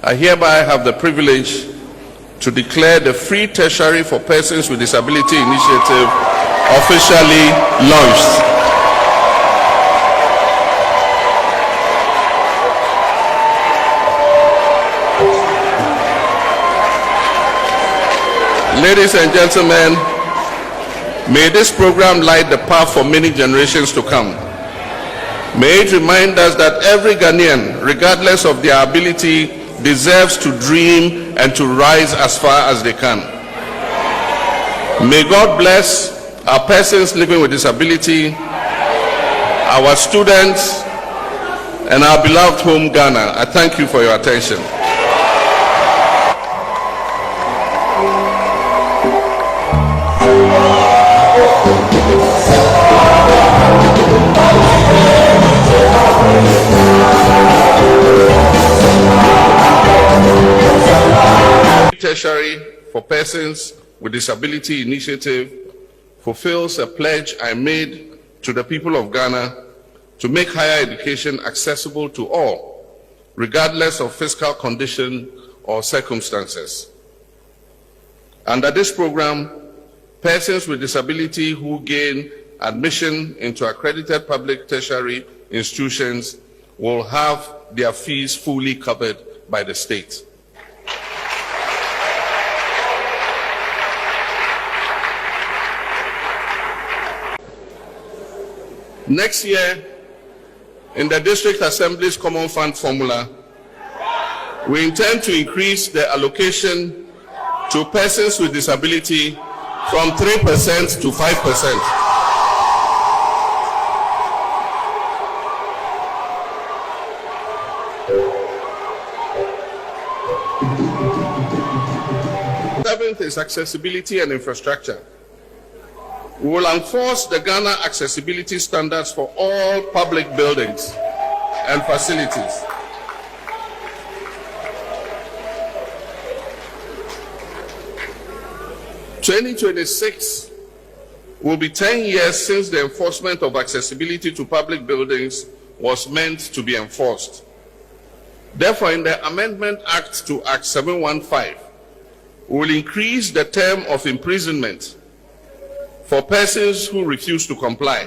I hereby have the privilege to declare the Free Tertiary for Persons with Disability initiative officially launched. Ladies and gentlemen, may this program light the path for many generations to come. May it remind us that every Ghanaian, regardless of their ability, deserves to dream and to rise as far as they can. May God bless our persons living with disability, our students, and our beloved home Ghana. I thank you for your attention. Tertiary for Persons with Disability initiative fulfills a pledge I made to the people of Ghana to make higher education accessible to all, regardless of fiscal condition or circumstances. Under this program, persons with disability who gain admission into accredited public tertiary institutions will have their fees fully covered by the state. Next year, in the District Assembly's Common Fund formula, we intend to increase the allocation to persons with disability from 3% to 5%. Seventh is accessibility and infrastructure. We will enforce the Ghana accessibility standards for all public buildings and facilities. In 2026 will be 10 years since the enforcement of accessibility to public buildings was meant to be enforced. Therefore, in the Amendment Act to Act 715, we will increase the term of imprisonment for persons who refuse to comply.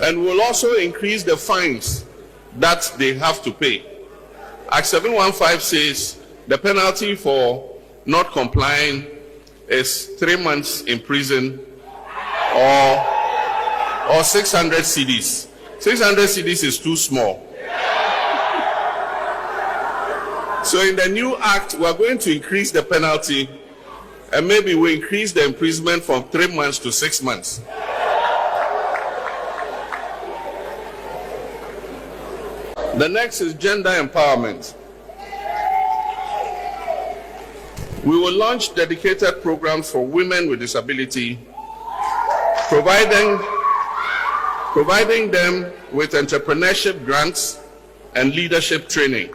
And we'll also increase the fines that they have to pay. Act 715 says the penalty for not complying is 3 months in prison or 600 cedis. 600 cedis is too small. So in the new act, we are going to increase the penalty, and maybe we increase the imprisonment from 3 months to 6 months. The next is gender empowerment. We will launch dedicated programs for women with disability, providing them with entrepreneurship grants and leadership training.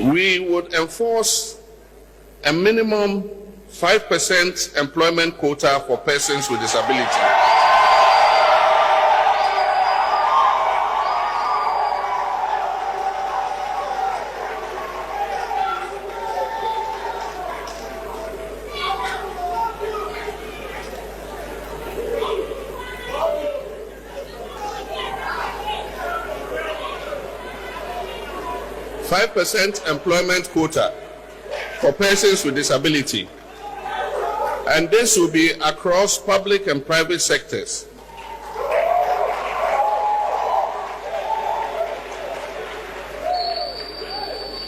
We would enforce a minimum 5% employment quota for persons with disability. % employment quota for persons with disability, and this will be across public and private sectors.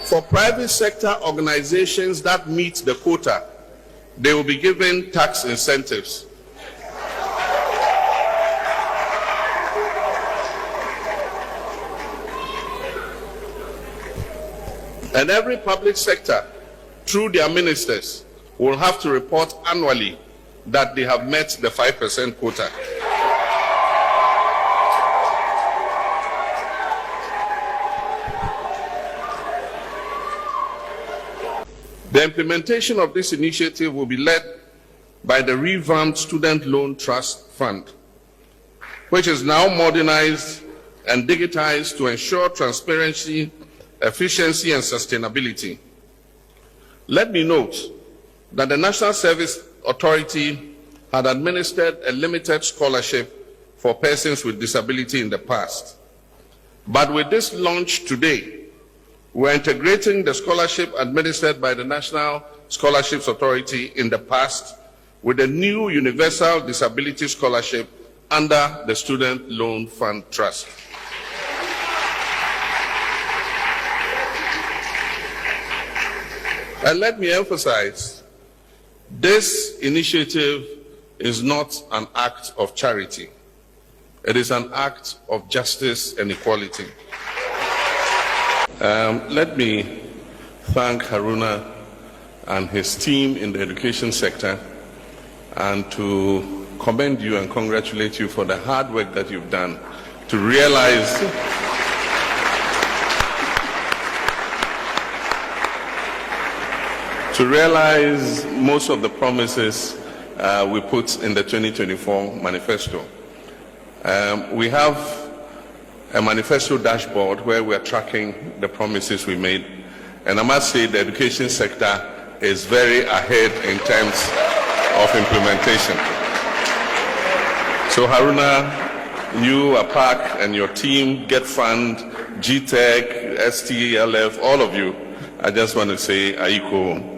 For private sector organizations that meet the quota, they will be given tax incentives. And every public sector, through their ministers, will have to report annually that they have met the 5% quota. The implementation of this initiative will be led by the revamped Student Loan Trust Fund, which is now modernized and digitized to ensure transparency, efficiency, and sustainability. Let me note that the National Service Authority had administered a limited scholarship for persons with disability in the past. But with this launch today, we're integrating the scholarship administered by the National Scholarships Authority in the past with a new Universal Disability Scholarship under the Student Loan Fund Trust. And let me emphasize, this initiative is not an act of charity. It is an act of justice and equality. Let me thank Haruna and his team in the education sector, and to commend you and congratulate you for the hard work that you've done to realize most of the promises we put in the 2024 manifesto. We have a manifesto dashboard where we are tracking the promises we made, and I must say the education sector is very ahead in terms of implementation. So Haruna, you, APAC, and your team, Get Fund, GTEC, STLF, all of you, I just want to say Aiko.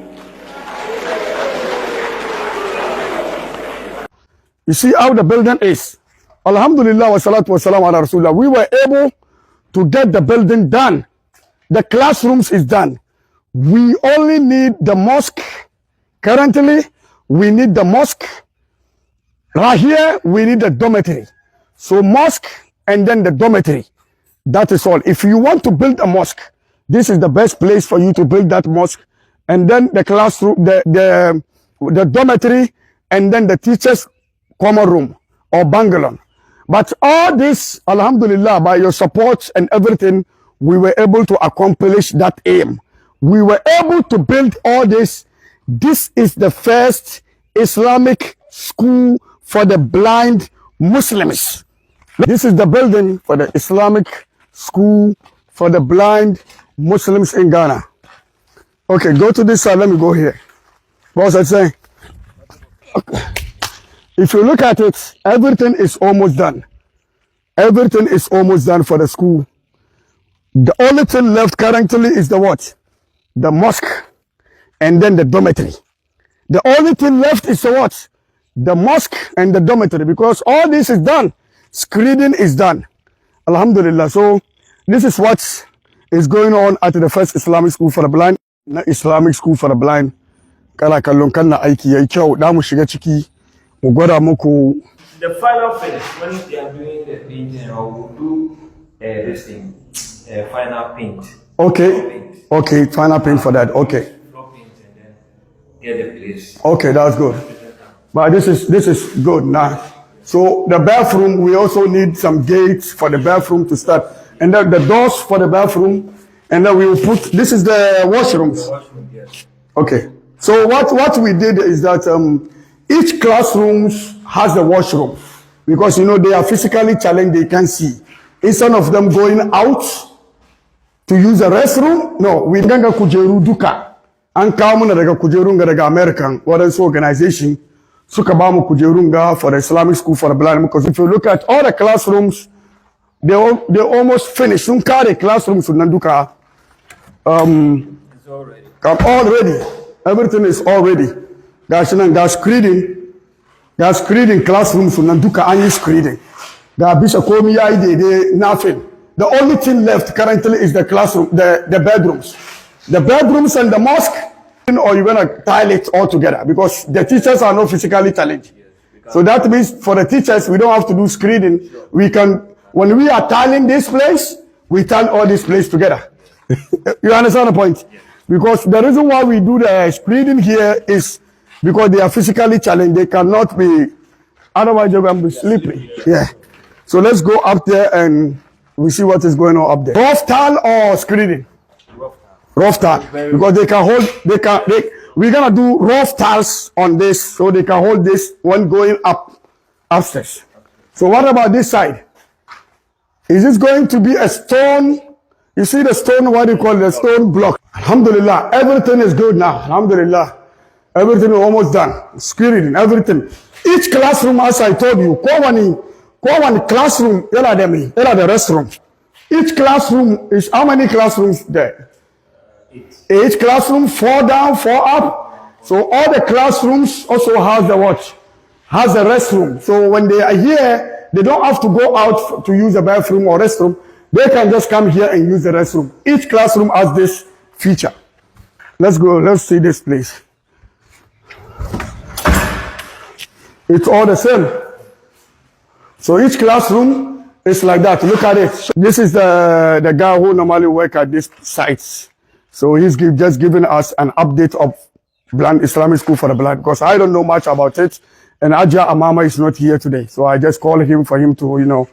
You see how the building is. Alhamdulillah wa salatu wa salam ala Rasulullah. We were able to get the building done. The classrooms is done. We only need the mosque. Currently, we need the mosque. Right here, we need the dormitory. So mosque and then the dormitory. That is all. If you want to build a mosque, this is the best place for you to build that mosque. And then the classroom, the dormitory, and then the teachers' common room or bungalow. But all this, alhamdulillah, by your support and everything, we were able to accomplish that aim. We were able to build all this. This is the first Islamic school for the blind Muslims. This is the building for the Islamic school for the blind Muslims in Ghana. Okay, go to this side. Let me go here. What was I saying? Okay. If you look at it, everything is almost done. Everything is almost done for the school. The only thing left currently is the what? The mosque and then the dormitory. The only thing left is the what? The mosque and the dormitory, because all this is done. Screening is done. Alhamdulillah. So this is what is going on at the first Islamic school for the blind. Islamic school for the blind. Kala kallon kan na aiki yayi kyau, da mu shiga ciki. The final finish, when they are doing the painting, I will do this thing, final paint. Okay, paint. Okay, final paint for that. Okay. Floor paint and then get the place. Okay, that's good. But this is good now. So the bathroom, we also need some gates for the bathroom to start, and then the doors for the bathroom, and then we will put. This is the washrooms. The washroom, yes. Okay. So what we did is that each classroom has a washroom, because you know they are physically challenged, they can't see. Instead of them going out to use a restroom, no, we ganga kujeru duka. An kawo mana daga kujerunga daga American wadansu organization suka ba mu kujerunga for the Islamic school for the blind, because if you look at all the classrooms, they almost finished. Sun kare classrooms sunan duka. It's Already. Everything is already. Gas screening classrooms sunan duka an yi screening. Ga bisa komi yayi daidai, nothing. The only thing left currently is the classroom, the bedrooms. The bedrooms and the mosque, or you're gonna tile it all together, because the teachers are not physically challenged. So that means for the teachers, we don't have to do screening. We can, when we are tiling this place, we tile all this place together. You understand the point? Because the reason why we do the screening here is because they are physically challenged. They cannot be, otherwise they're going to be slippery. Yeah. So let's go up there and we see what is going on up there. Rough tile or screening? Rough tile. Because they can hold, we're gonna do rough tiles on this so they can hold this when going upstairs. So what about this side? Is this going to be a stone? You see the stone, what do you call it? The stone block. Alhamdulillah, everything is good now. Alhamdulillah. Everything is almost done. Screening and everything. Each classroom, as I told you, one classroom, the restroom. Each classroom is how many classrooms there? Each classroom, 4 down, 4 up. So all the classrooms also has the what? Has a restroom. So when they are here, they don't have to go out to use the bathroom or restroom. They can just come here and use the restroom. Each classroom has this feature. Let's go. Let's see this place. It's all the same. So each classroom is like that. Look at it. This is the guy who normally work at these sites. So he's just giving us an update of Blind Islamic School for the Blind, because I don't know much about it. And Aja Amama is not here today. So I just called him for him to,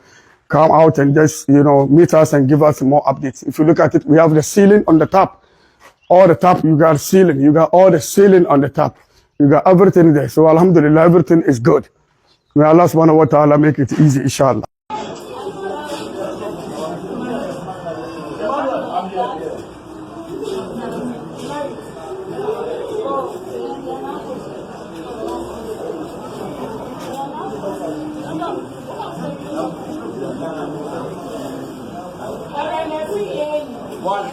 come out and just, meet us and give us more updates. If you look at it, we have the ceiling on the top. All the top, you got ceiling. You got all the ceiling on the top. You got everything there. So alhamdulillah, everything is good. May Allah subhanahu wa ta'ala make it easy, inshallah. One.